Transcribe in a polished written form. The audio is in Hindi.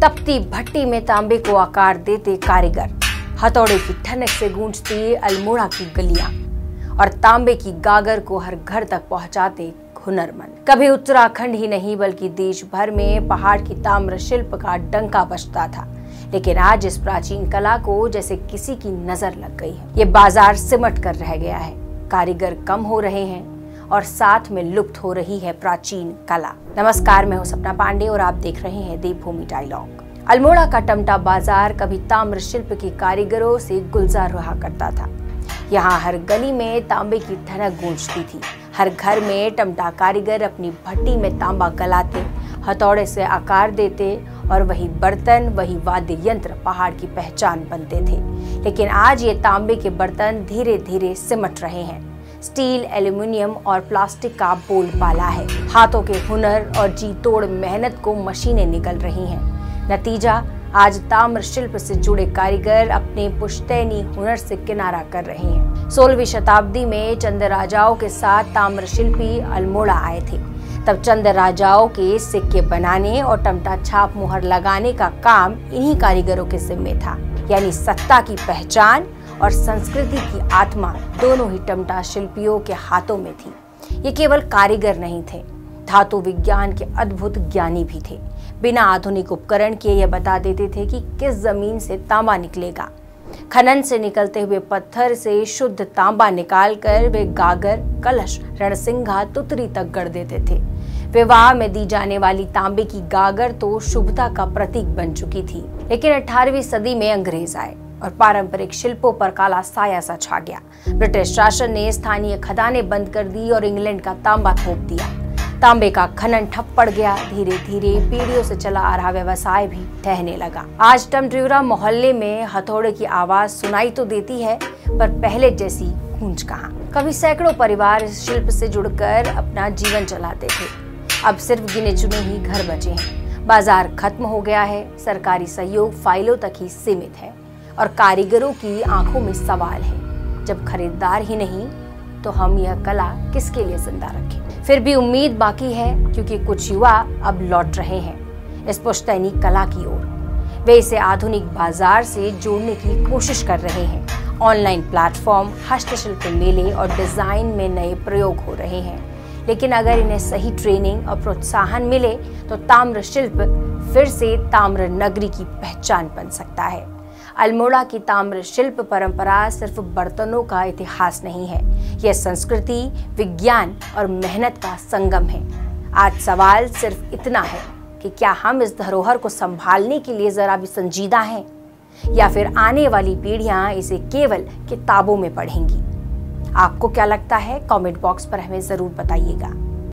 तपती भट्टी में तांबे को आकार देते कारीगर, हथौड़े की ठनक से गूंजती अल्मोड़ा की गलियां और तांबे की गागर को हर घर तक पहुंचाते हुनरमंद। कभी उत्तराखंड ही नहीं बल्कि देश भर में पहाड़ की ताम्र शिल्प का डंका बजता था, लेकिन आज इस प्राचीन कला को जैसे किसी की नजर लग गई है। ये बाजार सिमट कर रह गया है, कारीगर कम हो रहे हैं और साथ में लुप्त हो रही है प्राचीन कला। नमस्कार, मैं हूं सपना पांडे और आप देख रहे हैं देवभूमि डायलॉग। अल्मोड़ा का टमटा बाजार कभी ताम्र शिल्प के कारीगरों से गुलजार रहा करता था। यहाँ हर गली में तांबे की ठनक गूंजती थी। हर घर में टमटा कारीगर अपनी भट्टी में तांबा गलाते, हथौड़े से आकार देते और वही बर्तन, वही वाद्य यंत्र पहाड़ की पहचान बनते थे। लेकिन आज ये तांबे के बर्तन धीरे धीरे सिमट रहे हैं। स्टील, एल्यूमिनियम और प्लास्टिक का बोलबाला है। हाथों के हुनर और जी तोड़ मेहनत को मशीनें निगल रही हैं। नतीजा, आज ताम्र शिल्प से जुड़े कारीगर अपने पुश्तैनी हुनर से किनारा कर रहे हैं। 16वीं शताब्दी में चंद राजाओं के साथ ताम्र शिल्पी अल्मोड़ा आए थे। तब चंद राजाओं के सिक्के बनाने और टमटा छाप मुहर लगाने का काम इन्हीं कारीगरों के जिम्मे था। यानी सत्ता की पहचान और संस्कृति की आत्मा दोनों ही टमटा शिल्पियों के हाथों में थी। ये केवल कारीगर नहीं थे, धातु विज्ञान के अद्भुत ज्ञानी भी थे। बिना आधुनिक उपकरण के ये बता देते थे कि किस जमीन से तांबा निकलेगा। खनन से निकलते हुए पत्थर से शुद्ध तांबा निकालकर वे गागर, कलश, रणसिंघा, तुतरी तक गढ़ देते थे। विवाह में दी जाने वाली तांबे की गागर तो शुभता का प्रतीक बन चुकी थी। लेकिन 18वीं सदी में अंग्रेज आए और पारंपरिक शिल्पों पर काला साया सा छा गया। ब्रिटिश शासन ने स्थानीय खदानें बंद कर दी और इंग्लैंड का तांबा थोप दिया। तांबे का खनन ठप पड़ गया। धीरे धीरे पीढ़ियों से चला आ रहा व्यवसाय भी ठहरने लगा। आज टमट्यूरा मोहल्ले में हथौड़े की आवाज सुनाई तो देती है, पर पहले जैसी गूंज कहाँ। कभी सैकड़ों परिवार इस शिल्प से जुड़कर अपना जीवन चलाते थे। अब सिर्फ गिने चुने ही घर बचे हैं। बाजार खत्म हो गया है। सरकारी सहयोग फाइलों तक ही सीमित है और कारीगरों की आंखों में सवाल है, जब खरीदार ही नहीं तो हम यह कला किसके लिए जिंदा रखें। फिर भी उम्मीद बाकी है, क्योंकि कुछ युवा अब लौट रहे हैं इस पुश्तैनी कला की ओर। वे इसे आधुनिक बाजार से जोड़ने की कोशिश कर रहे हैं। ऑनलाइन प्लेटफॉर्म, हस्तशिल्प मेले और डिजाइन में नए प्रयोग हो रहे हैं। लेकिन अगर इन्हें सही ट्रेनिंग और प्रोत्साहन मिले तो ताम्र शिल्प फिर से ताम्र नगरी की पहचान बन सकता है। अल्मोड़ा की ताम्र शिल्प परंपरा सिर्फ बर्तनों का इतिहास नहीं है, यह संस्कृति, विज्ञान और मेहनत का संगम है। आज सवाल सिर्फ इतना है कि क्या हम इस धरोहर को संभालने के लिए जरा भी संजीदा हैं, या फिर आने वाली पीढ़ियां इसे केवल किताबों में पढ़ेंगी। आपको क्या लगता है? कमेंट बॉक्स पर हमें जरूर बताइएगा।